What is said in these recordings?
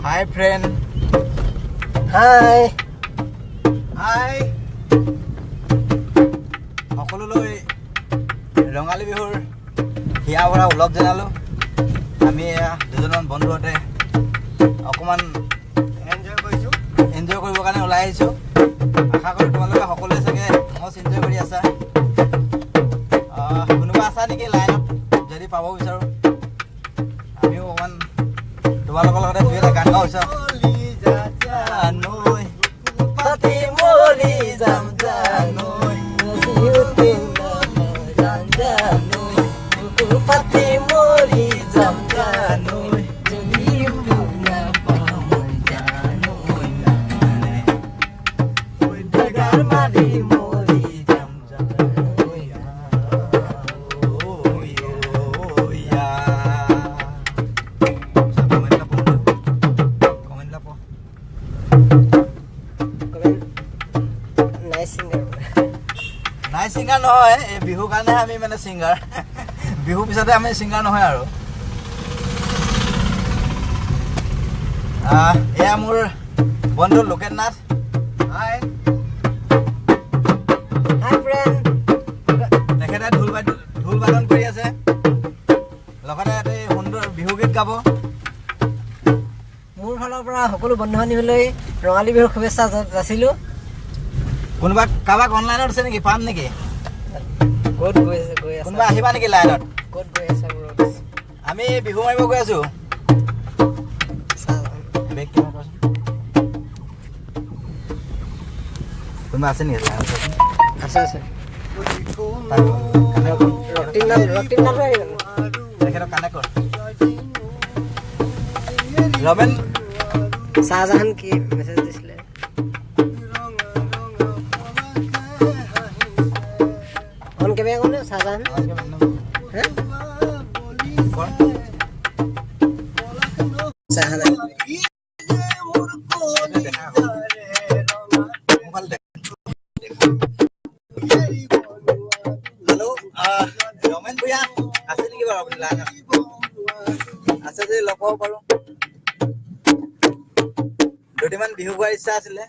Hi friend. Hi. Hi. সকলোলৈ ৰঙালী বিহুৰ হিয়া ভৰা উলগ জনালোঁ। আমি দুজনমান বন্ধুহঁতে অকণমান এনজয় কৰিবৰ কাৰণে ওলাই আহিছোঁ। আশা কৰোঁ তোমালোকে সকলোৱে চাগে মজ এনজয় কৰি আছা। কোনোবা আছা নেকি লাইনত? যদি পাব বিচাৰোঁ আমিও অকণমান তোমালোকৰ লগতে দুই এটা গান গাওঁ চাওঁ। নাই ছিংগাৰ নহয়, এই বিহুৰ কাৰণে আমি মানে ছিংগাৰ। বিহুৰ পিছতে আমি ছিংগাৰ নহয় আৰু। এয়া মোৰ বন্ধু লোকেন নাথ। হাই friend. তেখেতে ঢোল বাদন কৰি আছে, লগতে এটা সুন্দৰ বিহু গীত গাব। মোৰ ফালৰ পৰা সকলো বন্ধু বান্ধৱীলৈ ৰঙালী বিহুৰ শুভেচ্ছা যাচিলোঁ। কোনোবা কাৰোবাক অনলাইনত আছে নেকি? পাম নেকি? ক'ত গৈ আছে? কোনোবা আহিবা নেকি লাইনত? ক'ত গৈ আছে? আমি বিহু মাৰিব গৈ আছোঁ। কোনোবা আছে নেকি লাইনত? আছে তেখেতক কানেক্ট কৰ। ৰমেন শাহজাহান কি মেছেজ দিছিলে? অন কেমেৰা কোনে? শাহজাহান ৰমেন ভূঞা আছে নেকি বাৰু আপুনি লাইনত? আছে যদি লগ পাব পাৰোঁ। দুটিমান বিহু গোৱাৰ ইচ্ছা আছিলে।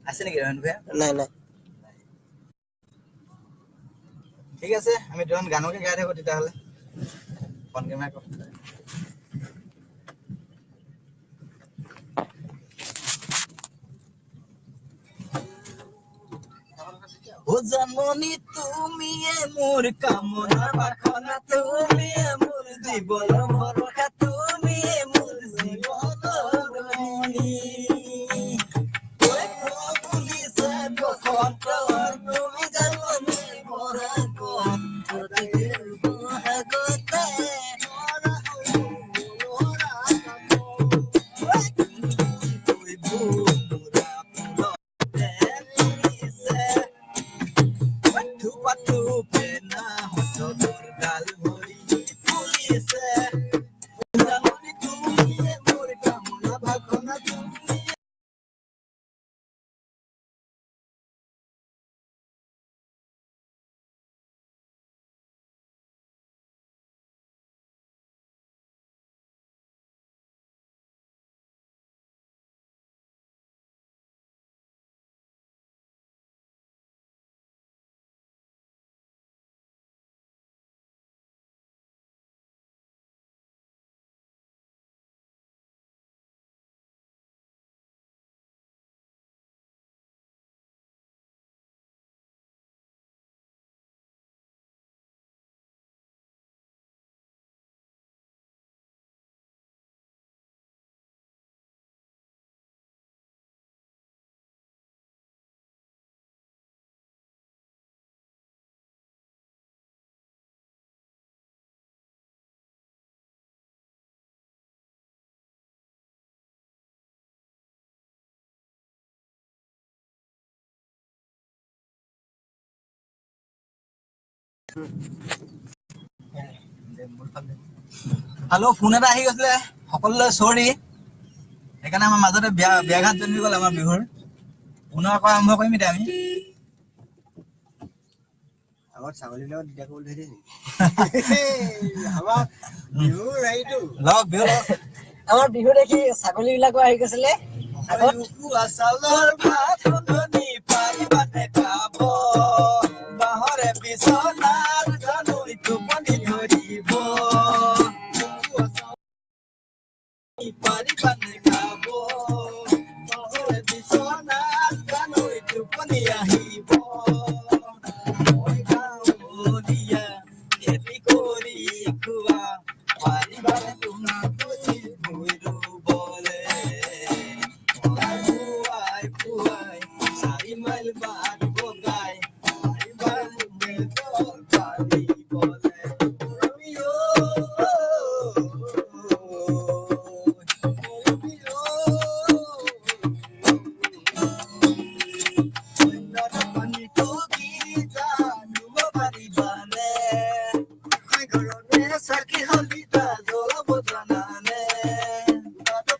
আছে নেকি ৰমেন ভূঞা? নাই। ঠিক আছে, আমি দুজন গানকে গাই থাকোঁ তেতিয়াহ'লে। ফোন কেমেৰা কৰ। ও জানমণি তুমিয়ে মোৰ কামনাৰ বাসনা, তুমিয়ে মোৰ জীৱনৰ ভৰসা, তুমিয়ে মোৰ জীৱনৰ ৰমণী। ফুলিছে বসন্ত, তুমি জানমণি বহাগত, প্ৰতিদিন বহাগতে হেল্ল', ফোন এটা আহি গৈছিলে, সকলোলৈ চৰি। সেইকাৰণে আমাৰ মাজতে ব্যাঘাত জন্মি গ'ল আমাৰ বিহুৰ। পুনৰ আকৌ আৰম্ভ কৰিম এতিয়া আমি। আগত ছাগলীবিলাকত দিগদাৰ কৰিব ধৰিছে নেকি? আমাৰ বিহুৰ হেৰিটো লগ বিহু লগ আমাৰ বিহু দেখি ছাগলী বিলাকো আহি গৈছিলে আগত। উখোৱা চাউলৰ ভাত ৰান্ধনি পাৰিবানে খাব বাঁহৰে বিচনাত জানুই টোপনি ধৰিব পাৰিবানে খাব বাঁহৰে বিচনাত জানুই টোপনি আহিব মই গাঁৱলীয়া খেতি কৰি খোৱা পাৰিবানে তোমাক ভুই ৰুবলে পুৱাই পুৱাই 4 মাইল বাট বগাই পাৰিবানে পাৰিবলে পানী টুকি জানিব পাৰিবানে ঘৰতে চাকি হলিতা জ্বলাব জানানে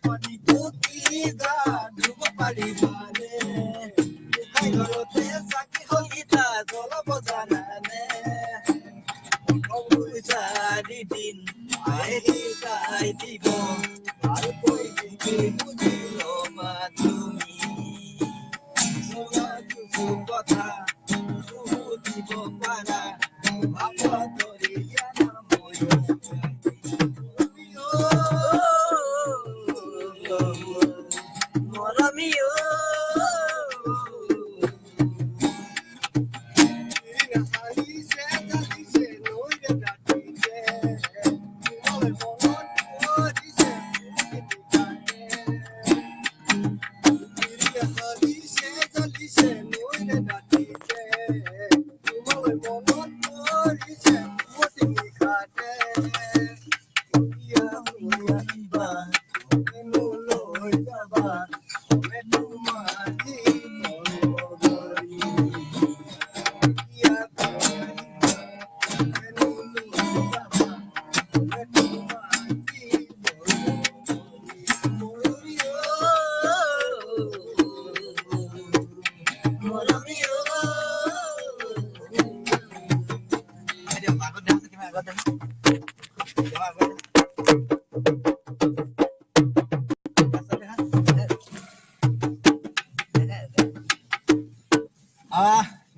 পানী টুকি জানিব পাৰিবানে ঘৰতে চাকি হলিতা জ্বলাব জানানে 4 দিন আহি গাই দিব আৰু কৈ বুজি ল'বা তুমি কথা সুধিব পাৰা ভাবা ধৰি মৰমীয়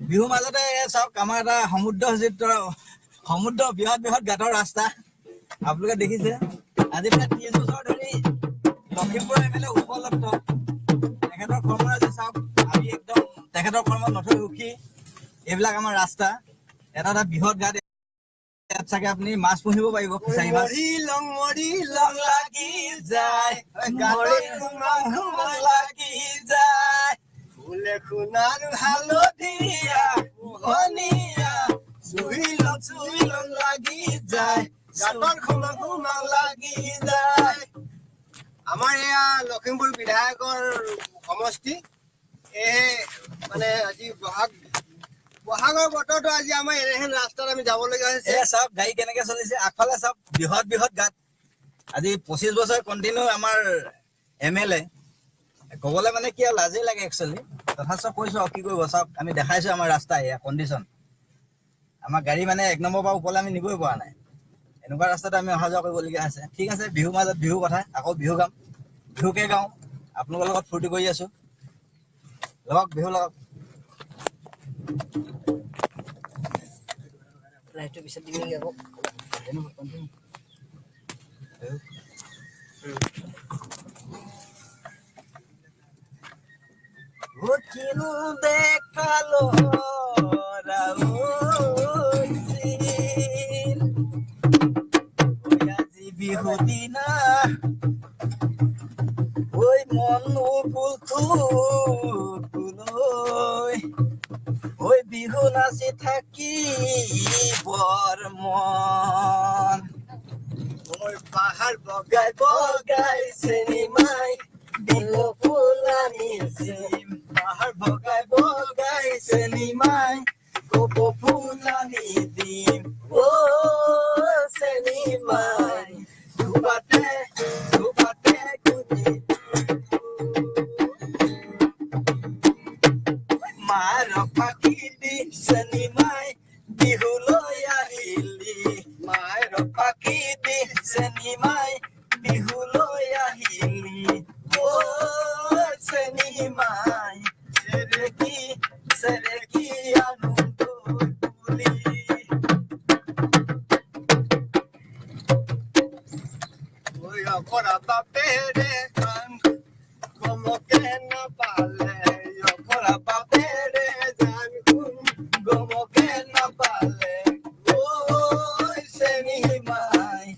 বিহু মাজতে চাওক আমাৰ এটা সমুদ্ৰ বৃহৎ বৃহৎ গাঁতৰ ৰাস্তা আপোনালোকে দেখিছে আজি প্ৰায় 30 বছৰ ধৰি লখিমপুৰ MLA উপলব্ধ তেখেতৰ কৰ্মৰাজি চাওক আমি একদম তেখেতৰ কৰ্মত নথৈ সুখী এইবিলাক আমাৰ ৰাস্তা এটা বৃহৎ গাঁত ইয়াত চাগে আপুনি মাছ পুহিব পাৰিব ফিচাৰী মাছ মৰি লং লাগি যায় লাগি যায় ফুলে খুনাৰ হালধীয়া মোহনীয়া চুই লং লাগি যায় গাঁতৰ খুমা লাগি যায় আমাৰ এয়া লখিমপুৰ বিধায়কৰ সমষ্টি মানে আজি বহাগৰ বতৰটো আজি আমাৰ এনেহেন ৰাস্তাত আমি যাবলগীয়া হৈছে চাওক গাড়ী কেনেকে চলিছে আগফালে চাওক বৃহৎ গাঁত আজি 25 বছৰ কণ্টিনিউ আমাৰ MLA কবলে মানে কি লাজেই লাগে একচুৱেলি তথাপিও কৈছো কি কৰিব চাওক আমি দেখাইছো আমাৰ ৰাস্তা এয়া কণ্ডিশ্যন আমাৰ গাড়ী মানে 1 নম্বৰ পৰা ওপৰলৈ আমি নিবই পৰা নাই এনেকুৱা ৰাস্তাতে আমি অহা যোৱা কৰিবলগীয়া আছে ঠিক আছে বিহু মাজত বিহু কথা আকৌ বিহু গাম বিহুকে গাওঁ আপোনালোকৰ লগত ফূৰ্তি কৰি আছো লগক বিহু লগক লাইটটো পিছত দিবি নেকি আকৌ কিনো দেখালো আজি বিহু দিনা ঐ মন ফুললৈ ঐ বিহু নাচি থাকি বৰ মন ঐ পাহাৰ বগাই চিনেমাই বিহু ফুল আনিছিল পাহাৰ বগাই চিনেমাই কপ ফুল আনি দিম চিনেমাই ধুবাতে মাৰ পাখি দি চিনেমাই বিহুলৈ আহিলি মাৰ পাখি দি চিনেমাই বিহুলৈ Yokora papere kan como que no vale Yokora papere jan kun como que no vale Oh seni mai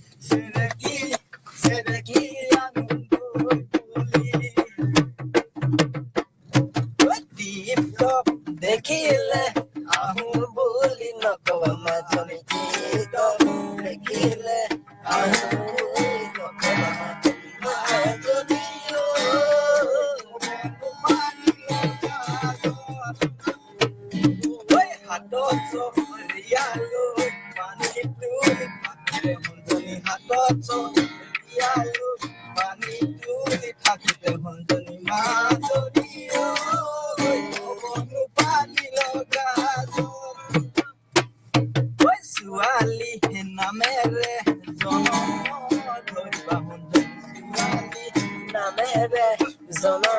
sereki anundu puli Diplo देखिले आहू बोली नकवा मजनी तो देखिले आहू बोली नकवा मजनी ओ कुमारी ओए हातो सो रियालो पानी तुली ठाकरे हुंजनी हातो सो रियालो पानी तुली ठाकरे हुंजनी मजनी ओ Suali namere zono thoriba hunjani suali namere zono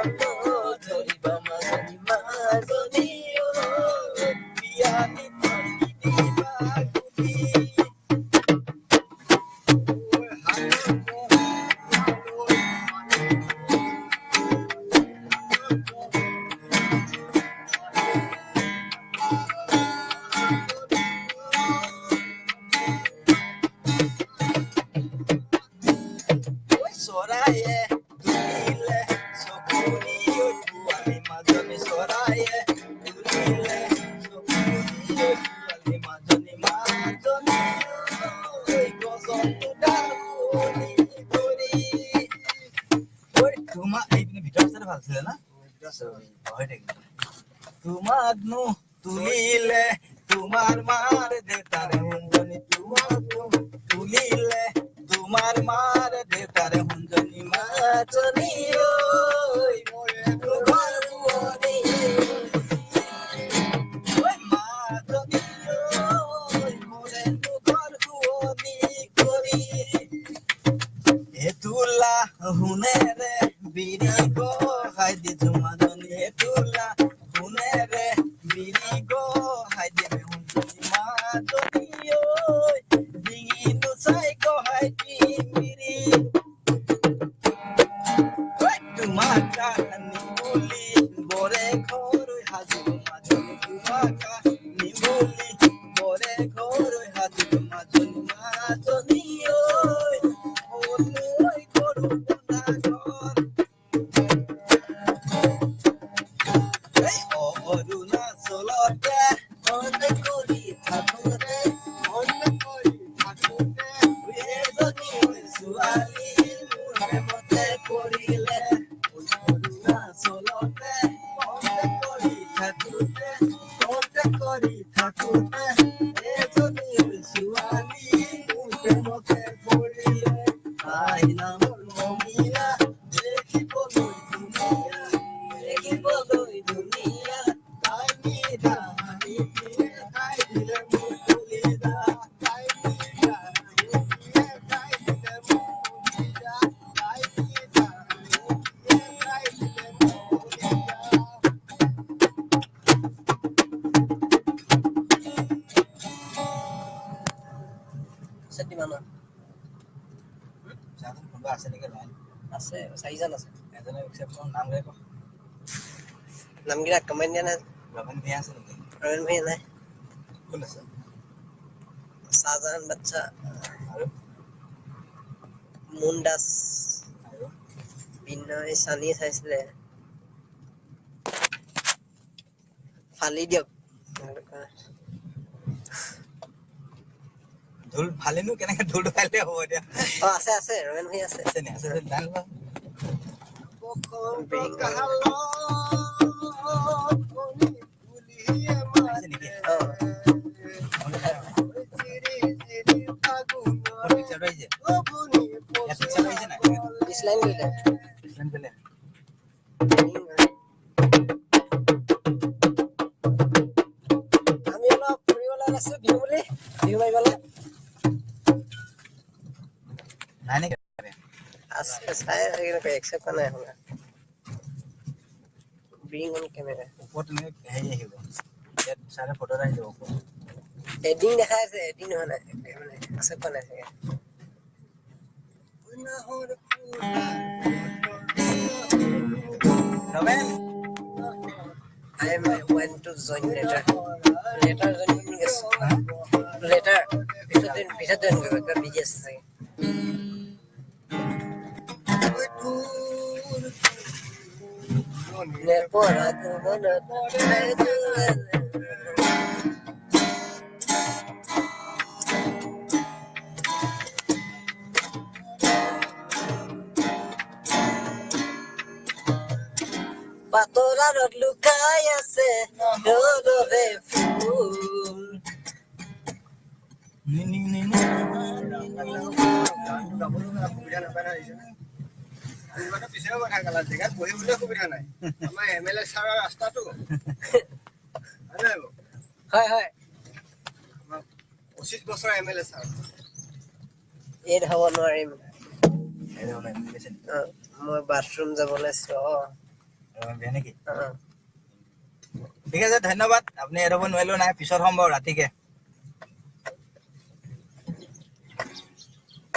thoriba majani majani o piyani thorgini baguni Soraye, tulile, sokuni, tuali majani soraye, tulile, sokuni, tuali majani majani, gozon tudaluni turi. Oi, tuma, ini video sar bhal chile na? Hoy dekhi. Tumar nu tulile, tumar mar de tare hunjani tumar nu tulile. Tumar mar de tare hunjani majani oi moye tumar huoni oi majani oi moye tumar huoni kori etula hunere biri go haidi majani etula hunere biri go haidi hunjani majani oi dinginu sai go haidi Tumaka nimuli bore khoroi hajur majani tumaka nimuli bore khoroi hajur majani majani oi oi koru na kor ei oruna solote onne kori thakute uyezoni suali mure mote korile Sedih mana? Jangan pembahas ini kan? Ase, saya jangan ase. Jangan exception nam gaya kok. Nam gila komen dia na. Raman bhaiya ase nih. Raman bhaiya na. Kau ase. Sajan bacha. Ayo. Mundas. Ayo. Binoy sani saisle. Fali diok. ঢোল ফালেনো কেনেকে ঢোল ফালে হ'ব দিয়া অ আছে ৰমেন ভাই আছে নে আছে ডাল বা আমি অলপ ফুৰিবলৈ আছো বিহু বুলি বিহু মাৰিবলৈ नानी करे आज सारे लेकिन कोई एक्सेप्ट करना है होगा ब्रिंग ऑन कैमरा ऊपर में है ये ये सारे फोटो रह जो एडिटिंग दिखाए से एडिटिंग होना है एक्सेप्ट करना है Nomen, I went to join later. Later join guess. Later. Bisa join ke BGS sih. Lepor aku mana. Patolarot lukai ase dodore ফুল পিছেও কথা কলা জেগাত বহিবলৈ সুবিধা নাই আমাৰ এমএলএ ছাৰৰ ৰাস্তাটো হয় হয় 25 বছৰ এমএলএ ছাৰ এই হ'ব নোৱাৰিম মই বাথৰুম যাব লৈছো নেকি ঠিক আছে ধন্যবাদ আপুনি এৰব নোৱাৰিলো নাই পিছত সম্ভৱ ৰাতিকে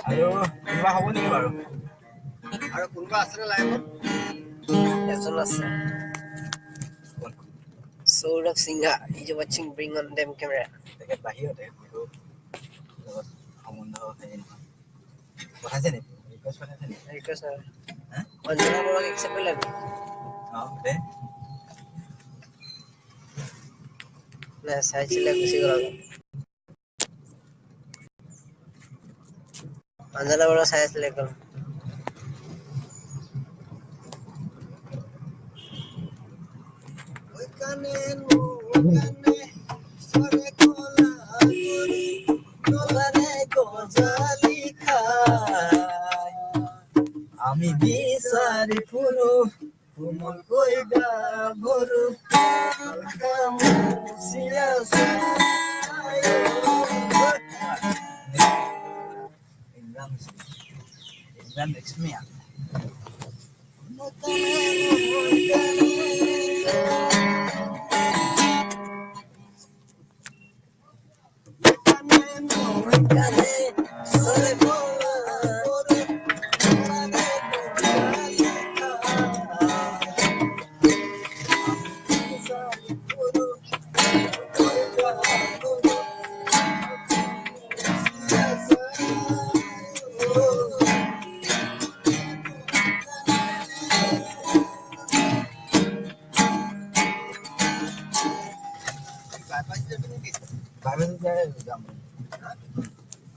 আৰু কিবা হ'ব নেকি বাৰু আৰু কোনবা আছে লাইভত এজন আছে Saurav Singha is watching bring on them camera তেখেত বাহিৰতে হয়তো সম্বন্ধ হেৰি নহয় পঠাইছে নেকি ৰিকুৱেষ্ট পঠাইছে নেকি request অঞ্জনা বৰক accept কৰিলে দে না চাইছিলে গুচি গ'ল অঞ্জনা বৰক চাইছিলে গ'ল কানে সরে কোলা গরি কোলারে গজালি খায় আমি বিচারি ফুরু কোমল কইডা ভরু কামু সিয়াসু Exam exmia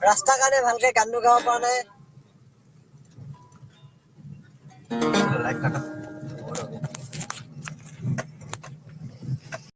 ৰাস্তা কাৰণে ভালকে গানটো গাব পৰা নাই লাইক কাটা